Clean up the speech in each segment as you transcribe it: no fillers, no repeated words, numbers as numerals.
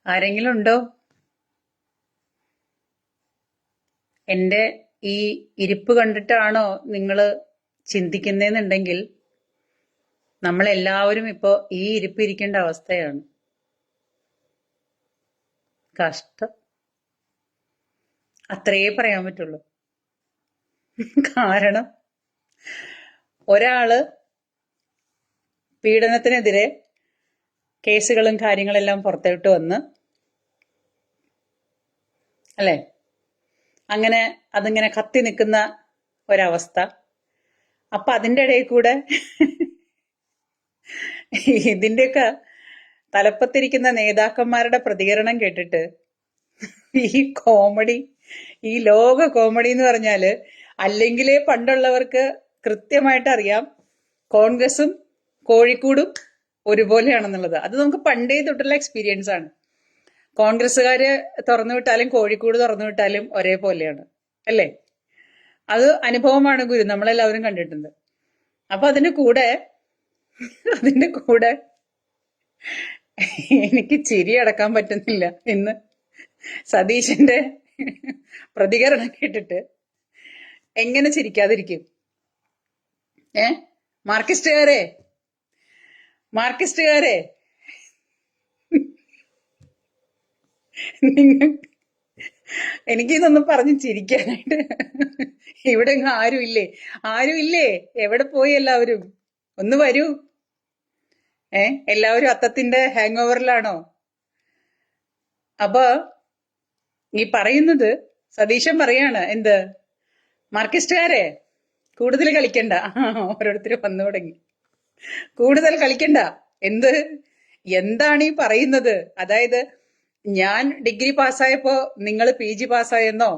ആരെങ്കിലും ഉണ്ടോ? എൻ്റെ ഈ ഇരിപ്പ് കണ്ടിട്ടാണോ നിങ്ങൾ ചിന്തിക്കുന്നതെന്നുണ്ടെങ്കിൽ നമ്മളെല്ലാവരും ഇപ്പോൾ ഈ ഇരിപ്പ് ഇരിക്കേണ്ട അവസ്ഥയാണ്. കഷ്ടം, അത്രയേ പറയാൻ പറ്റുള്ളൂ. കാരണം ഒരാള് പീഡനത്തിനെതിരെ കേസുകളും കാര്യങ്ങളെല്ലാം പുറത്തോട്ട് വന്ന്, അല്ലേ, അങ്ങനെ അതിങ്ങനെ കത്തി നിൽക്കുന്ന ഒരവസ്ഥ. അപ്പൊ അതിൻ്റെ ഇടയിൽ കൂടെ ഇതിൻ്റെയൊക്കെ തലപ്പത്തിരിക്കുന്ന നേതാക്കന്മാരുടെ പ്രതികരണം കേട്ടിട്ട് ഈ കോമഡി, ഈ ലോക കോമഡി എന്ന് പറഞ്ഞാല്, അല്ലെങ്കിലേ പണ്ടുള്ളവർക്ക് കൃത്യമായിട്ട് അറിയാം കോൺഗ്രസും കോഴിക്കോടും ഒരുപോലെയാണെന്നുള്ളത്. അത് നമുക്ക് പണ്ടേ തൊട്ടുള്ള എക്സ്പീരിയൻസ് ആണ്. കോൺഗ്രസ്സുകാര് തുറന്നു വിട്ടാലും കോഴിക്കോട് തുറന്നു വിട്ടാലും ഒരേപോലെയാണ്, അല്ലേ? അത് അനുഭവമാണ് ഗുരു, നമ്മളെല്ലാവരും കണ്ടിട്ടുണ്ട്. അപ്പൊ അതിന്റെ കൂടെ എനിക്ക് ചിരി അടക്കാൻ പറ്റുന്നില്ല ഇന്ന് സതീശന്റെ പ്രതികരണം കേട്ടിട്ട്. എങ്ങനെ ചിരിക്കാതിരിക്കും? മാർക്സിസ്റ്റുകാരെ നിങ്ങൾ, എനിക്കിതൊന്നും പറഞ്ഞ് ചിരിക്കാനായിട്ട് ഇവിടെ ആരുമില്ലേ? എവിടെ പോയി എല്ലാവരും? ഒന്ന് വരൂ. എല്ലാവരും അത്തത്തിന്റെ ഹാങ് ഓവറിലാണോ? അപ്പൊ ഈ പറയുന്നത് സതീശൻ പറയാണ്, എന്ത്, മാർക്സിസ്റ്റുകാരെ കൂടുതൽ കളിക്കണ്ട. ഓരോരുത്തർ വന്നു തുടങ്ങി. കൂടുതൽ കളിക്കണ്ട. എന്താണ് ഈ പറയുന്നത്? അതായത് ഞാൻ ഡിഗ്രി പാസ്സായപ്പോ നിങ്ങൾ PG പാസ്സായെന്നോ,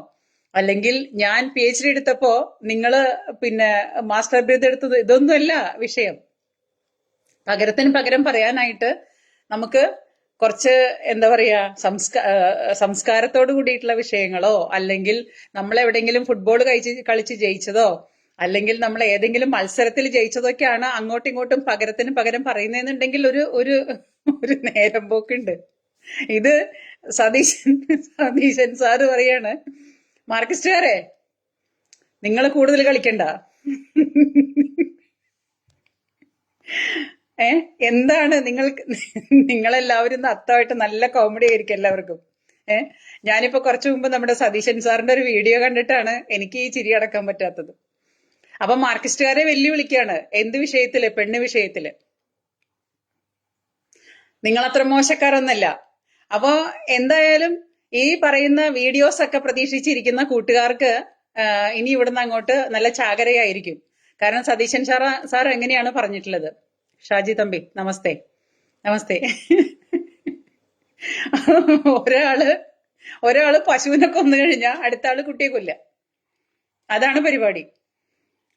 അല്ലെങ്കിൽ ഞാൻ PhD എടുത്തപ്പോ നിങ്ങള് പിന്നെ മാസ്റ്റർ ബിരുദം എടുത്തത്, ഇതൊന്നുമല്ല വിഷയം. പകരത്തിന് പകരം പറയാനായിട്ട് നമുക്ക് കുറച്ച് എന്താ പറയാ, സംസ്കാരത്തോട് കൂടിയിട്ടുള്ള വിഷയങ്ങളോ, അല്ലെങ്കിൽ നമ്മൾ എവിടെയെങ്കിലും ഫുട്ബോൾ കളിച്ച് ജയിച്ചതോ, അല്ലെങ്കിൽ നമ്മൾ ഏതെങ്കിലും മത്സരത്തിൽ ജയിച്ചതൊക്കെയാണ് അങ്ങോട്ടും ഇങ്ങോട്ടും പകരത്തിന് പകരം പറയുന്നതെന്നുണ്ടെങ്കിൽ ഒരു ഒരു നേരം പോക്കുണ്ട്. ഇത് സതീശൻ സാറ് പറയാണ്, മാർക്സിസ്റ്റുകാരെ നിങ്ങൾ കൂടുതൽ കളിക്കണ്ട. എന്താണ് നിങ്ങളെല്ലാവരും ഇന്ന് അത്തമായിട്ട് നല്ല കോമഡി ആയിരിക്കും എല്ലാവർക്കും. ഞാനിപ്പോ കുറച്ചു മുമ്പ് നമ്മുടെ സതീശൻ സാറിന്റെ ഒരു വീഡിയോ കണ്ടിട്ടാണ് എനിക്ക് ഈ ചിരി അടക്കാൻ പറ്റാത്തത്. അപ്പൊ മാർക്സിസ്റ്റുകാരെ വെല്ലുവിളിക്കാണ്. എന്ത് വിഷയത്തില്? പെണ്ണ് വിഷയത്തില്. നിങ്ങളത്ര മോശക്കാരൊന്നല്ല. അപ്പോ എന്തായാലും ഈ പറയുന്ന വീഡിയോസ് ഒക്കെ പ്രതീക്ഷിച്ചിരിക്കുന്ന കൂട്ടുകാർക്ക് ഇനി ഇവിടുന്ന് അങ്ങോട്ട് നല്ല ചാകരയായിരിക്കും. കാരണം സതീശൻ സാർ എങ്ങനെയാണ് പറഞ്ഞിട്ടുള്ളത്? ഷാജി തമ്പി നമസ്തേ. ഒരാള് പശുവിനെ കൊന്നു കഴിഞ്ഞാൽ അടുത്ത ആള് കുട്ടിയെ കൊല്ല. അതാണ് പരിപാടി.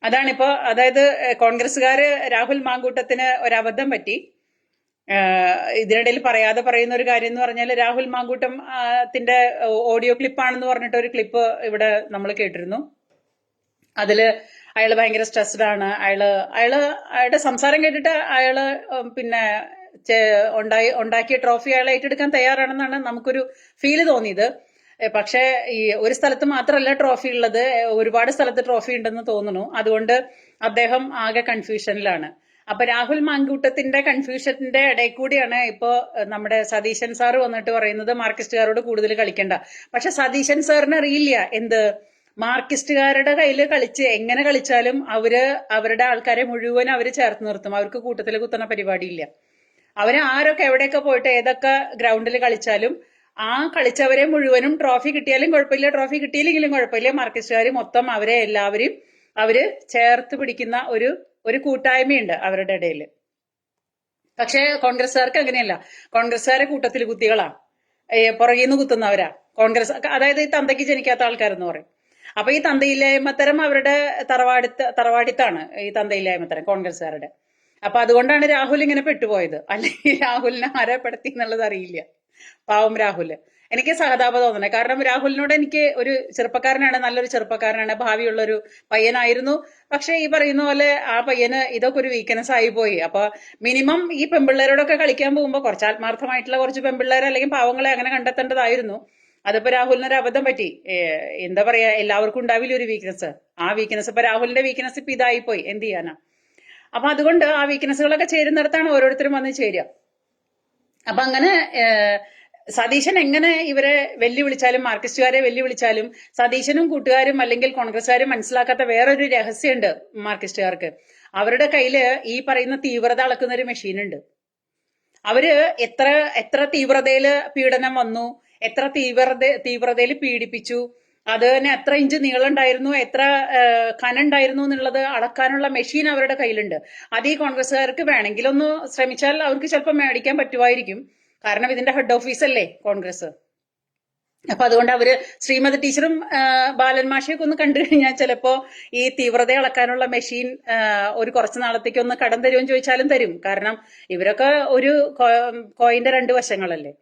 അതാണിപ്പോ. അതായത് കോൺഗ്രസ്സുകാര് രാഹുൽ മാങ്കൂട്ടത്തിന് ഒരബദ്ധം പറ്റി. ഇതിനിടയിൽ പറയാതെ പറയുന്ന ഒരു കാര്യം എന്ന് പറഞ്ഞാൽ, രാഹുൽ മാങ്കൂട്ടത്തിന്റെ ഓഡിയോ ക്ലിപ്പാണെന്ന് പറഞ്ഞിട്ട് ഒരു ക്ലിപ്പ് ഇവിടെ നമ്മൾ കേട്ടിരുന്നു. അതില് അയാള് ഭയങ്കര സ്ട്രെസ്ഡ് ആണ്. അയാളുടെ സംസാരം കേട്ടിട്ട് അയാള് പിന്നെ ഉണ്ടാക്കിയ ട്രോഫി അയാൾ ഏറ്റെടുക്കാൻ തയ്യാറാണെന്നാണ് നമുക്കൊരു ഫീല് തോന്നിയത്. പക്ഷെ ഈ ഒരു സ്ഥലത്ത് മാത്രമല്ല ട്രോഫി ഉള്ളത്, ഒരുപാട് സ്ഥലത്ത് ട്രോഫി ഉണ്ടെന്ന് തോന്നുന്നു. അതുകൊണ്ട് അദ്ദേഹം ആകെ കൺഫ്യൂഷനിലാണ്. അപ്പൊ രാഹുൽ മാങ്കൂട്ടത്തിന്റെ കൺഫ്യൂഷന്റെ ഇടയിൽ കൂടിയാണ് ഇപ്പോ നമ്മുടെ സതീശൻ സാറ് വന്നിട്ട് പറയുന്നത് മാർക്സിസ്റ്റുകാരോട് കൂടുതൽ കളിക്കണ്ട. പക്ഷെ സതീശൻ സാറിന് അറിയില്ല എന്ത്, മാർക്സിസ്റ്റുകാരുടെ കയ്യിൽ എങ്ങനെ കളിച്ചാലും അവരുടെ ആൾക്കാരെ മുഴുവൻ അവര് ചേർത്ത് നിർത്തും. അവർക്ക് കൂട്ടത്തിൽ കുത്തുന്ന പരിപാടിയില്ല. അവര് ആരൊക്കെ എവിടെയൊക്കെ പോയിട്ട് ഏതൊക്കെ ഗ്രൗണ്ടിൽ കളിച്ചാലും ആ കളിച്ചവരെ മുഴുവനും ട്രോഫി കിട്ടിയാലും കുഴപ്പമില്ല, ട്രോഫി കിട്ടിയില്ലെങ്കിലും കുഴപ്പമില്ല, മാർക്സിസ്റ്റുകാർ മൊത്തം അവരെ എല്ലാവരും ചേർത്ത് പിടിക്കുന്ന ഒരു കൂട്ടായ്മയുണ്ട് അവരുടെ ഇടയിൽ. പക്ഷെ കോൺഗ്രസ്സുകാർക്ക് അങ്ങനെയല്ല. കോൺഗ്രസ്സുകാരെ കൂട്ടത്തിൽ കുത്തികളാ, പുറകിൽ നിന്ന് കുത്തുന്നവരാ കോൺഗ്രസ്. അതായത് ഈ തന്തയ്ക്ക് ജനിക്കാത്ത ആൾക്കാരെന്ന് പറയും. അപ്പൊ ഈ തന്തയില്ലായ്മത്തരം അവരുടെ തറവാടിത്താണ് ഈ തന്തയില്ലായ്മത്തരം കോൺഗ്രസ്സുകാരുടെ. അപ്പൊ അതുകൊണ്ടാണ് രാഹുൽ ഇങ്ങനെ പെട്ടുപോയത്. അല്ലെങ്കിൽ രാഹുലിനെ ആരെ പെടുത്തി എന്നുള്ളത് അറിയില്ല. പാവം രാഹുല്. എനിക്ക് സഹതാപം തോന്നണേ. കാരണം രാഹുലിനോട് എനിക്ക് ഒരു ചെറുപ്പക്കാരനാണ്, നല്ലൊരു ചെറുപ്പക്കാരനാണ്, ഭാവിയുള്ളൊരു പയ്യനായിരുന്നു. പക്ഷെ ഈ പറയുന്ന പോലെ ആ പയ്യന് ഇതൊക്കെ ഒരു വീക്ക്നെസ് ആയി പോയി. അപ്പൊ മിനിമം ഈ പെമ്പിള്ളേരോടൊക്കെ കളിക്കാൻ പോകുമ്പോൾ കുറച്ച് ആത്മാർത്ഥമായിട്ടുള്ള കുറച്ച് പെമ്പിള്ളേരെ അല്ലെങ്കിൽ പാവങ്ങളെ അങ്ങനെ കണ്ടെത്തേണ്ടതായിരുന്നു. അതിപ്പോ രാഹുലിനൊരു അബദ്ധം പറ്റി. എന്താ പറയാ, എല്ലാവർക്കും ഉണ്ടാവില്ല ഒരു വീക്ക്നെസ്. ആ വീക്ക്നെസ് ഇപ്പൊ രാഹുലിന്റെ വീക്ക്നെസ് ഇപ്പൊ ഇതായി പോയി, എന്ത് ചെയ്യാനാ. അപ്പൊ അതുകൊണ്ട് ആ വീക്ക്നെസ്സുകളൊക്കെ ചേരുന്നിടത്താണ് ഓരോരുത്തരും വന്ന് ചേരുക. അപ്പൊ അങ്ങനെ സതീശൻ എങ്ങനെ ഇവരെ വെല്ലുവിളിച്ചാലും, മാർക്സിസ്റ്റുകാരെ വെല്ലുവിളിച്ചാലും സതീശനും കൂട്ടുകാരും അല്ലെങ്കിൽ കോൺഗ്രസ്സുകാരും മനസ്സിലാക്കാത്ത വേറൊരു രഹസ്യമുണ്ട് മാർക്സിസ്റ്റുകാർക്ക്. അവരുടെ കയ്യില് ഈ പറയുന്ന തീവ്രത അളക്കുന്ന ഒരു മെഷീൻ ഉണ്ട്. അവര് എത്ര എത്ര തീവ്രതയില് പീഡനം വന്നു, എത്ര തീവ്രതയിൽ പീഡിപ്പിച്ചു, അത് തന്നെ എത്ര ഇഞ്ച് നീളം ഉണ്ടായിരുന്നു, എത്ര കനുണ്ടായിരുന്നു എന്നുള്ളത് അളക്കാനുള്ള മെഷീൻ അവരുടെ കയ്യിലുണ്ട്. അത് ഈ കോൺഗ്രസ്സുകാർക്ക് വേണമെങ്കിൽ ഒന്ന് ശ്രമിച്ചാൽ അവർക്ക് ചിലപ്പോൾ മേടിക്കാൻ പറ്റുമായിരിക്കും. കാരണം ഇതിന്റെ ഹെഡ് ഓഫീസ് അല്ലേ കോൺഗ്രസ്. അപ്പൊ അതുകൊണ്ട് അവര് ശ്രീമതി ടീച്ചറും ബാലൻ മാഷയൊക്കെ ഒന്ന് കണ്ടു കഴിഞ്ഞാൽ ചിലപ്പോ ഈ തീവ്രത അളക്കാനുള്ള മെഷീൻ ഒരു കുറച്ച് നാളത്തേക്ക് ഒന്ന് കടം തരുമെന്ന് ചോദിച്ചാലും തരും. കാരണം ഇവരൊക്കെ ഒരു കോയിന്റെ രണ്ട് വശങ്ങളല്ലേ.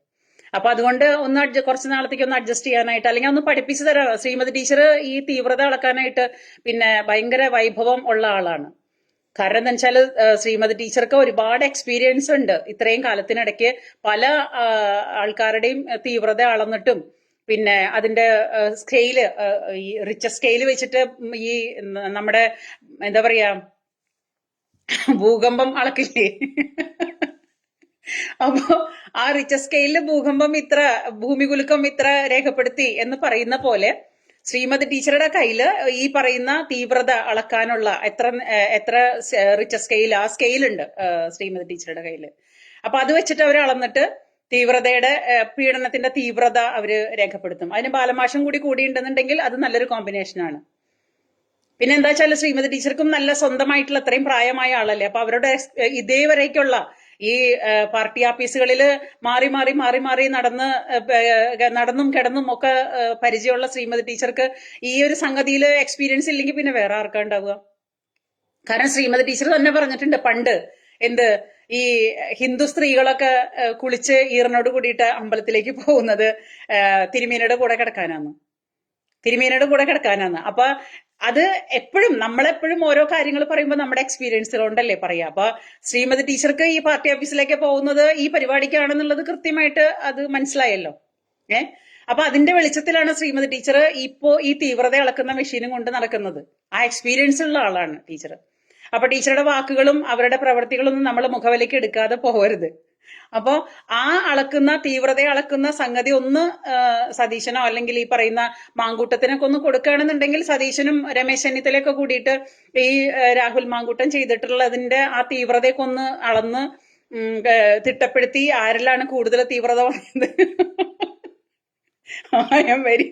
അപ്പൊ അതുകൊണ്ട് ഒന്ന് കുറച്ച് നാളത്തേക്ക് ഒന്ന് അഡ്ജസ്റ്റ് ചെയ്യാനായിട്ട്, അല്ലെങ്കിൽ ഒന്ന് പഠിപ്പിച്ചു തരാം. ശ്രീമതി ടീച്ചർ ഈ തീവ്രത അളക്കാനായിട്ട് പിന്നെ ഭയങ്കര വൈഭവം ഉള്ള ആളാണ്. കാരണം എന്താ വെച്ചാൽ ശ്രീമതി ടീച്ചർക്ക് ഒരുപാട് എക്സ്പീരിയൻസ് ഉണ്ട്. ഇത്രയും കാലത്തിനിടയ്ക്ക് പല ആൾക്കാരുടെയും തീവ്രത അളന്നിട്ടും പിന്നെ അതിന്റെ സ്കെയില്, ഈ റിച്ച സ്കെയില് വെച്ചിട്ട് ഈ നമ്മുടെ എന്താ പറയാ ഭൂകമ്പം അളക്കില്ലേ, അപ്പോ ആ റിച്ച സ്കെയിലില് ഭൂകമ്പം ഇത്ര, ഭൂമികുലുക്കം ഇത്ര രേഖപ്പെടുത്തി എന്ന് പറയുന്ന പോലെ ശ്രീമതി ടീച്ചറുടെ കയ്യില് ഈ പറയുന്ന തീവ്രത അളക്കാനുള്ള എത്ര റിച്ച സ്കെയിൽ, ആ സ്കെയിലുണ്ട് ശ്രീമതി ടീച്ചറുടെ കയ്യില്. അപ്പൊ അത് വെച്ചിട്ട് അവർ അളന്നിട്ട് തീവ്രതയുടെ പീഡനത്തിന്റെ തീവ്രത അവര് രേഖപ്പെടുത്തും. അതിന് ബാലമാഷം കൂടി ഉണ്ടെന്നുണ്ടെങ്കിൽ അത് നല്ലൊരു കോമ്പിനേഷനാണ്. പിന്നെ എന്താ വെച്ചാൽ ശ്രീമതി ടീച്ചർക്കും നല്ല സ്വന്തമായിട്ടുള്ള അത്രയും പ്രായമായ ആളല്ലേ. അപ്പൊ അവരുടെ ഇതേവരേക്കുള്ള ഈ പാർട്ടി ഓഫീസുകളിൽ മാറി നടന്നും കിടന്നും ഒക്കെ പരിചയമുള്ള ശ്രീമതി ടീച്ചർക്ക് ഈ ഒരു സംഗതിയിൽ എക്സ്പീരിയൻസ് ഇല്ലെങ്കിൽ പിന്നെ വേറെ ആർക്കാ ഉണ്ടാവുക. കാരണം ശ്രീമതി ടീച്ചർ തന്നെ പറഞ്ഞിട്ടുണ്ട് പണ്ട്, എന്ത് ഈ ഹിന്ദു സ്ത്രീകളൊക്കെ കുളിച്ച് ഈറിനോട് കൂടിയിട്ട് അമ്പലത്തിലേക്ക് പോകുന്നത് തിരുമേനിയുടെ കൂടെ കിടക്കാനാണ്. അപ്പൊ അത് എപ്പോഴും നമ്മളെപ്പോഴും ഓരോ കാര്യങ്ങൾ പറയുമ്പോൾ നമ്മുടെ എക്സ്പീരിയൻസ് കൊണ്ടല്ലേ പറയാ. അപ്പൊ ശ്രീമതി ടീച്ചർക്ക് ഈ പാർട്ടി ഓഫീസിലേക്ക് പോകുന്നത് ഈ പരിപാടിക്കാണെന്നുള്ളത് കൃത്യമായിട്ട് അത് മനസ്സിലായല്ലോ. അപ്പൊ അതിന്റെ വെളിച്ചത്തിലാണ് ശ്രീമതി ടീച്ചർ ഇപ്പോ ഈ തീവ്രത അളക്കുന്ന മെഷീനും കൊണ്ട് നടക്കുന്നത്. ആ എക്സ്പീരിയൻസ് ഉള്ള ആളാണ് ടീച്ചർ. അപ്പൊ ടീച്ചറുടെ വാക്കുകളും അവരുടെ പ്രവർത്തികളൊന്നും നമ്മൾ മുഖവിലേക്ക് എടുക്കാതെ പോകരുത്. അപ്പോ ആ തീവ്രത അളക്കുന്ന സംഗതി ഒന്ന് സതീശനോ അല്ലെങ്കിൽ ഈ പറയുന്ന മാങ്കൂട്ടത്തിനൊക്കെ ഒന്ന് കൊടുക്കുകയാണെന്നുണ്ടെങ്കിൽ സതീശനും രമേശ് ചെന്നിത്തലയൊക്കെ കൂടിയിട്ട് ഈ രാഹുൽ മാങ്കൂട്ടം ചെയ്തിട്ടുള്ളതിന്റെ ആ തീവ്രതയൊക്കെ ഒന്ന് അളന്ന് തിട്ടപ്പെടുത്തി ആരിലാണ് കൂടുതൽ തീവ്രത വന്നത്. I am very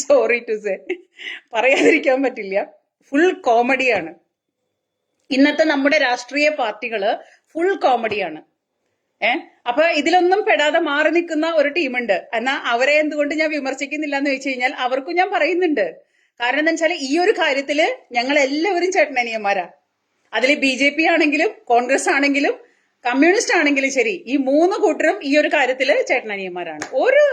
sorry to say, പറയാതിരിക്കാൻ പറ്റില്ല. ഫുൾ കോമഡിയാണ് ഇന്നത്തെ നമ്മുടെ രാഷ്ട്രീയ പാർട്ടികള്, ഫുൾ കോമഡിയാണ്. അപ്പൊ ഇതിലൊന്നും പെടാതെ മാറി നിൽക്കുന്ന ഒരു ടീമുണ്ട്. എന്നാ അവരെ എന്തുകൊണ്ട് ഞാൻ വിമർശിക്കുന്നില്ല എന്ന് ചോദിച്ചു കഴിഞ്ഞാൽ അവർക്കും ഞാൻ പറയുന്നുണ്ട്. കാരണം എന്താ വെച്ചാൽ ഈ ഒരു കാര്യത്തില് ഞങ്ങൾ എല്ലാവരും ചേട്ടനനിയന്മാരാ. അതിൽ BJP ആണെങ്കിലും കോൺഗ്രസ് ആണെങ്കിലും കമ്മ്യൂണിസ്റ്റ് ആണെങ്കിലും ശരി, ഈ മൂന്ന് കൂട്ടരും ഈ ഒരു കാര്യത്തില് ചേട്ടനനിയന്മാരാണ്. ഒരു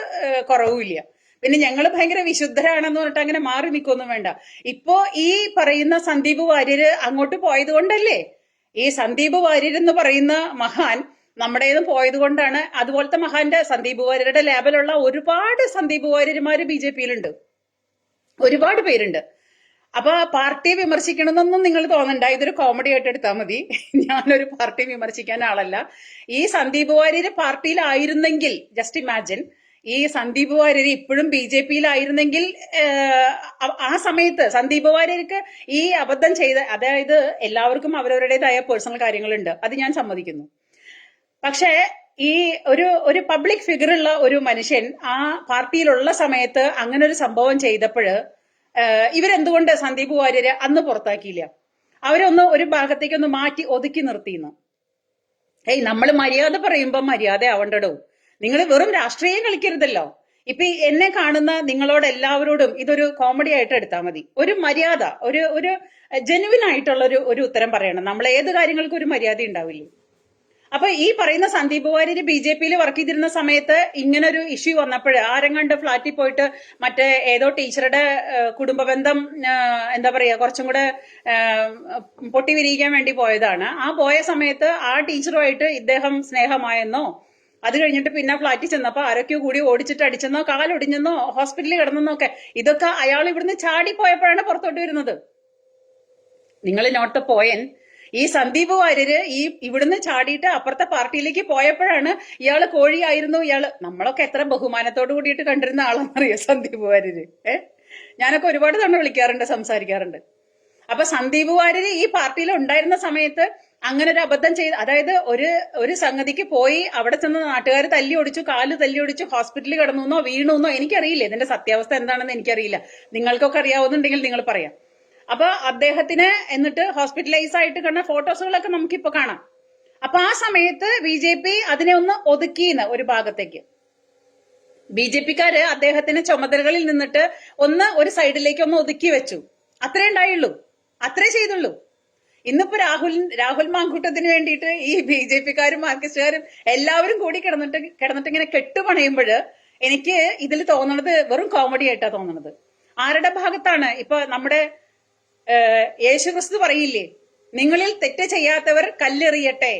കുറവുമില്ല. പിന്നെ ഞങ്ങൾ ഭയങ്കര വിശുദ്ധരാണെന്ന് പറഞ്ഞിട്ട് അങ്ങനെ മാറി നിൽക്കൊന്നും വേണ്ട. ഇപ്പോ ഈ പറയുന്ന സന്ദീപ് വാര്യര് അങ്ങോട്ട് പോയത് കൊണ്ടല്ലേ, ഈ സന്ദീപ് വാര്യർ എന്ന് പറയുന്ന മഹാൻ നമ്മുടേതും പോയത് കൊണ്ടാണ്. അതുപോലത്തെ മഹാന്റെ സന്ദീപ് വാര്യരുടെ ലേബലുള്ള ഒരുപാട് സന്ദീപ് വാര്യന്മാര് BJPയിലുണ്ട്, ഒരുപാട് പേരുണ്ട്. അപ്പൊ പാർട്ടിയെ വിമർശിക്കണമെന്നൊന്നും നിങ്ങൾ തോന്നണ്ട, ഇതൊരു കോമഡി ആയിട്ട് എടുത്താൽ മതി. ഞാനൊരു പാർട്ടിയെ വിമർശിക്കാൻ ആളല്ല. ഈ സന്ദീപ് വാര്യര് പാർട്ടിയിലായിരുന്നെങ്കിൽ, ജസ്റ്റ് ഇമാജിൻ, ഈ സന്ദീപ് വാര്യർ ഇപ്പോഴും BJPയിലായിരുന്നെങ്കിൽ ആ സമയത്ത് സന്ദീപ് വാര്യർക്ക് ഈ അബദ്ധം ചെയ്ത, അതായത് എല്ലാവർക്കും അവരവരുടേതായ പേഴ്സണൽ കാര്യങ്ങളുണ്ട്, അത് ഞാൻ സമ്മതിക്കുന്നു. പക്ഷേ ഈ ഒരു പബ്ലിക് ഫിഗർ ഉള്ള ഒരു മനുഷ്യൻ ആ പാർട്ടിയിലുള്ള സമയത്ത് അങ്ങനെ ഒരു സംഭവം ചെയ്തപ്പോൾ ഇവരെന്തുകൊണ്ട് സന്ദീപ് വാര്യരെ അന്ന് പുറത്താക്കിയില്ല? അവരൊന്ന് ഒരു ഭാഗത്തേക്കൊന്ന് മാറ്റി ഒതുക്കി നിർത്തിയെന്ന്. നമ്മൾ മര്യാദ പറയുമ്പോൾ മര്യാദ ആവണ്ടടോ. നിങ്ങൾ വെറും രാഷ്ട്രീയം കളിക്കരുതല്ലോ. ഇപ്പൊ എന്നെ കാണുന്ന നിങ്ങളോട് എല്ലാവരോടും ഇതൊരു കോമഡി ആയിട്ട് എടുത്താൽ മതി. ഒരു മര്യാദ, ഒരു ജെനുവിൻ ആയിട്ടുള്ള ഒരു ഉത്തരം പറയണം. നമ്മൾ ഏത് കാര്യങ്ങൾക്കും ഒരു മര്യാദ ഉണ്ടാവില്ലേ? അപ്പൊ ഈ പറയുന്ന സന്ദീപ് വാര്യര് BJP വർക്ക് ചെയ്തിരുന്ന സമയത്ത് ഇങ്ങനൊരു ഇഷ്യൂ വന്നപ്പോൾ ആരെങ്ങാണ്ട് ഫ്ലാറ്റിൽ പോയിട്ട് മറ്റേ ഏതോ ടീച്ചറുടെ കുടുംബ ബന്ധം എന്താ പറയാ കുറച്ചും കൂടെ പൊട്ടി വിരിയിക്കാൻ വേണ്ടി പോയതാണ്. ആ പോയ സമയത്ത് ആ ടീച്ചറുമായിട്ട് ഇദ്ദേഹം സ്നേഹമായെന്നോ അത് കഴിഞ്ഞിട്ട് പിന്നെ ഫ്ലാറ്റിൽ ചെന്നപ്പോ ആരൊക്കെയോ കൂടി ഓടിച്ചിട്ട് അടിച്ചെന്നോ കാലൊടിഞ്ഞെന്നോ ഹോസ്പിറ്റലിൽ കിടന്നെന്നോ ഒക്കെ ഇതൊക്കെ അയാൾ ഇവിടുന്ന് ചാടിപ്പോയപ്പോഴാണ് പുറത്തോട്ട് വരുന്നത്. നിങ്ങൾ നോട്ട് ദ പോയിന്റ്. ഈ സന്ദീപ് വാര്യര് ഇവിടുന്ന് ചാടിയിട്ട് അപ്പുറത്തെ പാർട്ടിയിലേക്ക് പോയപ്പോഴാണ് ഇയാള് കോഴിയായിരുന്നു. നമ്മളൊക്കെ എത്ര ബഹുമാനത്തോട് കൂടിയിട്ട് കണ്ടിരുന്ന ആളെന്നറിയോ സന്ദീപ് വാര്യര്. ഞാനൊക്കെ ഒരുപാട് തവണ വിളിക്കാറുണ്ട്, സംസാരിക്കാറുണ്ട്. അപ്പൊ സന്ദീപ് വാര്യര് ഈ പാർട്ടിയിൽ ഉണ്ടായിരുന്ന സമയത്ത് അങ്ങനെ ഒരു അബദ്ധം ചെയ്ത്, അതായത് ഒരു സംഗതിക്ക് പോയി അവിടെ ചെന്ന് നാട്ടുകാർ തല്ലി ഒടിച്ചു, കാല് തല്ലി ഒടിച്ചു, ഹോസ്പിറ്റലിൽ കിടന്നുവെന്നോ വീണുവെന്നോ എനിക്കറിയില്ല. ഇതിന്റെ സത്യാവസ്ഥ എന്താണെന്ന് എനിക്കറിയില്ല. നിങ്ങൾക്കൊക്കെ അറിയാവുന്നുണ്ടെങ്കിൽ നിങ്ങൾ പറയാം. അപ്പൊ അദ്ദേഹത്തിന് എന്നിട്ട് ഹോസ്പിറ്റലൈസ് ആയിട്ട് കണ്ട ഫോട്ടോസുകളൊക്കെ നമുക്കിപ്പോ കാണാം. അപ്പൊ ആ സമയത്ത് BJP അതിനെ ഒന്ന് ഒതുക്കിയെന്ന് ഒരു ഭാഗത്തേക്ക്. BJPക്കാര് അദ്ദേഹത്തിന് ചുമതലകളിൽ നിന്നിട്ട് ഒരു സൈഡിലേക്ക് ഒന്ന് ഒതുക്കി വെച്ചു. അത്രേ ഉണ്ടായുള്ളൂ, അത്രേ ചെയ്തുള്ളൂ. ഇന്നിപ്പോ രാഹുൽ മാങ്കൂട്ടത്തിന് വേണ്ടിയിട്ട് ഈ BJPക്കാരും മാർക്സിസ്റ്റുകാരും എല്ലാവരും കൂടി കിടന്നിട്ട് ഇങ്ങനെ കെട്ടുപണയുമ്പോൾ എനിക്ക് ഇതിൽ തോന്നണത് വെറും കോമഡി ആയിട്ടാ തോന്നണത്. ആരുടെ ഭാഗത്താണ്? ഇപ്പൊ നമ്മുടെ യേശുക്രിസ്തു പറയില്ലേ, നിങ്ങളിൽ തെറ്റ് ചെയ്യാത്തവർ കല്ലെറിയട്ടെ,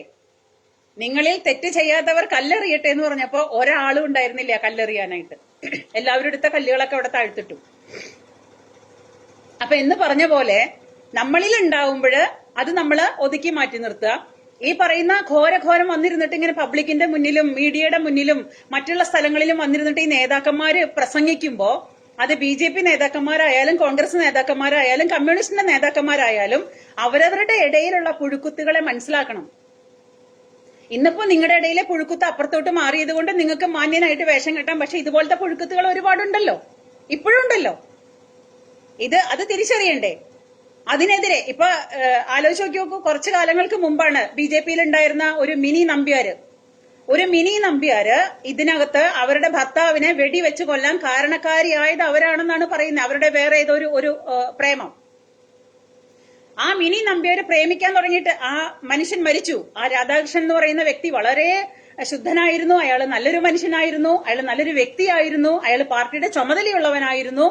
നിങ്ങളിൽ തെറ്റ് ചെയ്യാത്തവർ കല്ലെറിയട്ടെ എന്ന് പറഞ്ഞപ്പോ ഒരാളും ഉണ്ടായിരുന്നില്ല കല്ലെറിയാനായിട്ട്. എല്ലാവരും എടുത്ത കല്ലുകളൊക്കെ അവിടെ താഴ്ത്തിട്ടു. അപ്പൊ എന്ന് പറഞ്ഞ പോലെ നമ്മളിൽ ഉണ്ടാവുമ്പോൾ അത് നമ്മൾ ഒതുക്കി മാറ്റി നിർത്തുക. ഈ പറയുന്ന ഘോരം വന്നിരുന്നിട്ട് ഇങ്ങനെ പബ്ലിക്കിന്റെ മുന്നിലും മീഡിയയുടെ മുന്നിലും മറ്റുള്ള സ്ഥലങ്ങളിലും വന്നിരുന്നിട്ട് ഈ നേതാക്കന്മാര് പ്രസംഗിക്കുമ്പോ അത് BJP നേതാക്കന്മാരായാലും കോൺഗ്രസ് നേതാക്കന്മാരായാലും കമ്മ്യൂണിസ്റ്റിന്റെ നേതാക്കന്മാരായാലും അവരവരുടെ ഇടയിലുള്ള പുഴുക്കുത്തുകളെ മനസ്സിലാക്കണം. ഇന്നിപ്പോ നിങ്ങളുടെ ഇടയിലെ പുഴുക്കുത്ത് അപ്പുറത്തോട്ട് മാറിയത് കൊണ്ട് നിങ്ങൾക്ക് മാന്യനായിട്ട് വേഷം കെട്ടാം. പക്ഷെ ഇതുപോലത്തെ പുഴുക്കുത്തുകൾ ഒരുപാടുണ്ടല്ലോ, ഇപ്പോഴും ഉണ്ടല്ലോ. അത് തിരിച്ചറിയണ്ടേ? അതിനെതിരെ ഇപ്പൊ ആലോചിച്ച് നോക്കി, കുറച്ചു കാലങ്ങൾക്ക് മുമ്പാണ് BJP ഉണ്ടായിരുന്ന ഒരു മിനി നമ്പ്യാര് ഇതിനകത്ത് അവരുടെ ഭർത്താവിനെ വെടിവെച്ച് കൊല്ലാൻ കാരണക്കാരിയായത് അവരാണെന്നാണ് പറയുന്നത്. അവരുടെ വേറെ ഏതോ ഒരു പ്രേമം. ആ മിനി നമ്പ്യാര് പ്രേമിക്കാൻ തുടങ്ങിയിട്ട് ആ മനുഷ്യൻ മരിച്ചു. ആ രാധാകൃഷ്ണൻ എന്ന് പറയുന്ന വ്യക്തി വളരെ ശുദ്ധനായിരുന്നു, അയാൾ നല്ലൊരു മനുഷ്യനായിരുന്നു, അയാൾ നല്ലൊരു വ്യക്തിയായിരുന്നു, അയാൾ പാർട്ടിയുടെ ചുമതലയുള്ളവനായിരുന്നു.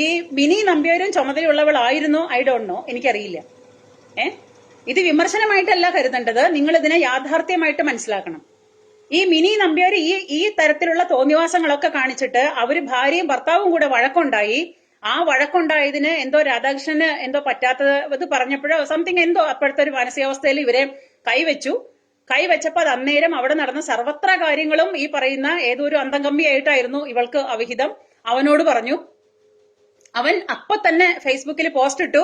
ഈ മിനി നമ്പ്യാരും ചുമതലയുള്ളവളായിരുന്നു. ഐ ഡോണ്ട് നോ, എനിക്കറിയില്ല. ഇത് വിമർശനമായിട്ടല്ല കരുതേണ്ടത്, നിങ്ങൾ ഇതിനെ യാഥാർത്ഥ്യമായിട്ട് മനസ്സിലാക്കണം. ഈ മിനി നമ്പ്യാർ ഈ തരത്തിലുള്ള തോന്നിവാസങ്ങളൊക്കെ കാണിച്ചിട്ട് അവര് ഭാര്യയും ഭർത്താവും കൂടെ വഴക്കുണ്ടായി. ആ വഴക്കുണ്ടായതിന് എന്തോ രാധാകൃഷ്ണന് എന്തോ പറ്റാത്തത് പറഞ്ഞപ്പോഴോ സംതിങ് എന്തോ അപ്പോഴത്തെ ഒരു മാനസികാവസ്ഥയിൽ ഇവരെ കൈവച്ചപ്പോ അത് അന്നേരം അവിടെ നടന്ന സർവത്ര കാര്യങ്ങളും ഈ പറയുന്ന ഏതോ ഒരു അന്തംകമ്മിയായിട്ടായിരുന്നു ഇവൾക്ക് അവിഹിതം. അവനോട് പറഞ്ഞു. അവൻ അപ്പൊ തന്നെ ഫേസ്ബുക്കിൽ പോസ്റ്റ് ഇട്ടു,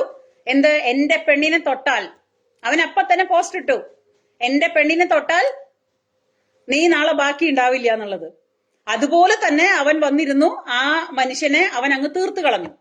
എന്റെ പെണ്ണിനെ തൊട്ടാൽ, അവൻ അപ്പൊ തന്നെ പോസ്റ്റ് ഇട്ടു, എന്റെ പെണ്ണിനെ തൊട്ടാൽ നീ നാളെ ബാക്കി ഉണ്ടാവില്ല എന്നുള്ളത്. അതുപോലെ തന്നെ അവൻ വന്നിരുന്നു, ആ മനുഷ്യനെ അവൻ അങ്ങ് തീർത്തു കളഞ്ഞു.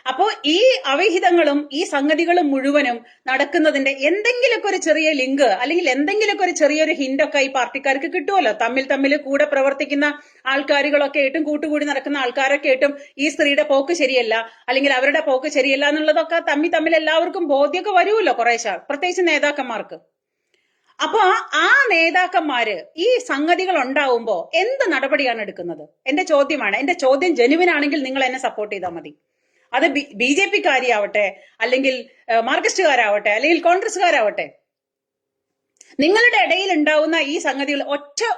അപ്പോ ഈ അവിഹിതങ്ങളും ഈ സംഗതികളും മുഴുവനും നടക്കുന്നതിന്റെ എന്തെങ്കിലുമൊക്കെ ഒരു ചെറിയ ലിങ്ക് അല്ലെങ്കിൽ എന്തെങ്കിലുമൊക്കെ ഒരു ചെറിയൊരു ഹിന്റൊക്കെ ഈ പാർട്ടിക്കാർക്ക് കിട്ടുമല്ലോ. തമ്മിൽ കൂടെ പ്രവർത്തിക്കുന്ന ആൾക്കാരുകളൊക്കെ ആയിട്ടും കൂട്ടുകൂടി നടക്കുന്ന ആൾക്കാരൊക്കെ ആയിട്ടും ഈ സ്ത്രീയുടെ പോക്ക് ശരിയല്ല അല്ലെങ്കിൽ അവരുടെ പോക്ക് ശരിയല്ല എന്നുള്ളതൊക്കെ തമ്മിൽ എല്ലാവർക്കും ബോധ്യമൊക്കെ വരുമല്ലോ കുറേശ്ശെ, പ്രത്യേകിച്ച് നേതാക്കന്മാർക്ക്. അപ്പൊ ആ നേതാക്കന്മാര് ഈ സംഗതികൾ ഉണ്ടാവുമ്പോ എന്ത് നടപടിയാണ് എടുക്കുന്നത്? എന്റെ ചോദ്യമാണ്. എന്റെ ചോദ്യം ജെനുവിൻ ആണെങ്കിൽ നിങ്ങൾ എന്നെ സപ്പോർട്ട് ചെയ്താൽ മതി. അത് BJPക്കാരിയാവട്ടെ അല്ലെങ്കിൽ മാർക്സിസ്റ്റുകാരാവട്ടെ അല്ലെങ്കിൽ കോൺഗ്രസ്സുകാരാവട്ടെ, നിങ്ങളുടെ ഇടയിൽ ഉണ്ടാവുന്ന ഈ സംഗതികൾ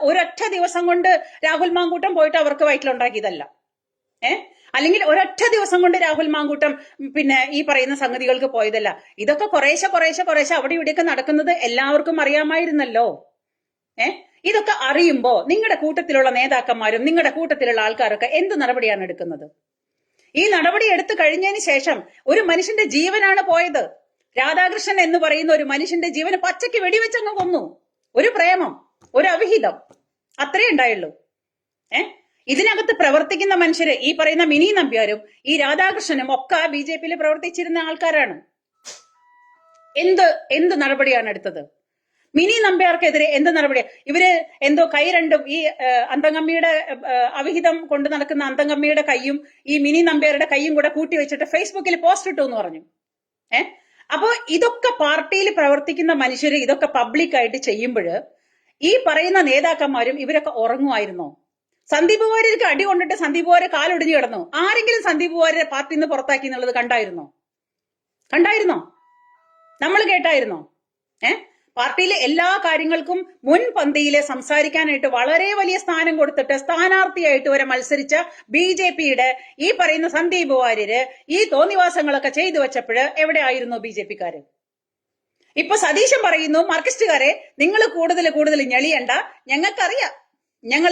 ഒരൊറ്റ ദിവസം കൊണ്ട് രാഹുൽ മാങ്കൂട്ടം പോയിട്ട് അവർക്ക് വയറ്റിലുണ്ടാക്കിയതല്ല. അല്ലെങ്കിൽ ഒരൊറ്റ ദിവസം കൊണ്ട് രാഹുൽ മാങ്കൂട്ടം പിന്നെ ഈ പറയുന്ന സംഗതികൾക്ക് പോയതല്ല. ഇതൊക്കെ കുറേശ്ശെ അവിടെ ഇവിടെയൊക്കെ നടക്കുന്നത് എല്ലാവർക്കും അറിയാമായിരുന്നല്ലോ. ഇതൊക്കെ അറിയുമ്പോ നിങ്ങളുടെ കൂട്ടത്തിലുള്ള നേതാക്കന്മാരും നിങ്ങളുടെ കൂട്ടത്തിലുള്ള ആൾക്കാരൊക്കെ എന്ത് നടപടിയാണ് എടുക്കുന്നത്? ഈ നടപടി എടുത്തു കഴിഞ്ഞതിന് ശേഷം ഒരു മനുഷ്യന്റെ ജീവനാണ് പോയത്. രാധാകൃഷ്ണൻ എന്ന് പറയുന്ന ഒരു മനുഷ്യന്റെ ജീവന് പച്ചയ്ക്ക് വെടിവെച്ചങ്ങ് കൊന്നു. ഒരു പ്രേമം, ഒരു അവിഹിതം, അത്രേ ഉണ്ടായുള്ളൂ. ഇതിനകത്ത് പ്രവർത്തിക്കുന്ന മനുഷ്യര് ഈ പറയുന്ന മിനി നമ്പ്യാരും ഈ രാധാകൃഷ്ണനും ഒക്കെ BJPയിൽ പ്രവർത്തിച്ചിരുന്ന ആൾക്കാരാണ്. എന്ത് നടപടിയാണ് എടുത്തത്? മിനി നമ്പ്യാർക്കെതിരെ എന്ത് നടപടി? ഇവര് എന്തോ കൈ രണ്ടും ഈ അന്തംകമ്മിയുടെ അവിഹിതം കൊണ്ട് നടക്കുന്ന അന്തംകമ്മിയുടെ കൈയും ഈ മിനി നമ്പ്യാരുടെ കൈയും കൂടെ കൂട്ടി വെച്ചിട്ട് ഫേസ്ബുക്കിൽ പോസ്റ്റ് ഇട്ടു എന്ന് പറഞ്ഞു. അപ്പോ ഇതൊക്കെ പാർട്ടിയിൽ പ്രവർത്തിക്കുന്ന മനുഷ്യര് ഇതൊക്കെ പബ്ലിക്കായിട്ട് ചെയ്യുമ്പോൾ ഈ പറയുന്ന നേതാക്കന്മാരും ഇവരൊക്കെ ഉറങ്ങുമായിരുന്നോ? സന്ദീപ് വാര്യർക്ക് അടി കൊണ്ടിട്ട് സന്ദീപ് വാര്യർ കാലൊടിഞ്ഞു കിടന്നു. ആരെങ്കിലും സന്ദീപ് വാര്യരെ പാർട്ടിയിൽ നിന്ന് പുറത്താക്കി എന്നുള്ളത് കണ്ടായിരുന്നോ? നമ്മൾ കേട്ടായിരുന്നോ? പാർട്ടിയിലെ എല്ലാ കാര്യങ്ങൾക്കും മുൻപന്തിയിലെ സംസാരിക്കാനായിട്ട് വളരെ വലിയ സ്ഥാനം കൊടുത്തിട്ട് സ്ഥാനാർത്ഥിയായിട്ട് വരെ മത്സരിച്ച BJPയുടെ ഈ പറയുന്ന സന്ദീപ് വാര്യര് ഈ തോന്നിവാസങ്ങളൊക്കെ ചെയ്തു വെച്ചപ്പോഴ് എവിടെ ആയിരുന്നു BJPക്കാര്? ഇപ്പൊ സതീശൻ പറയുന്നു, മാർക്സിസ്റ്റുകാരെ നിങ്ങൾ കൂടുതൽ ഞെളിയണ്ട, ഞങ്ങൾക്കറിയാം, ഞങ്ങൾ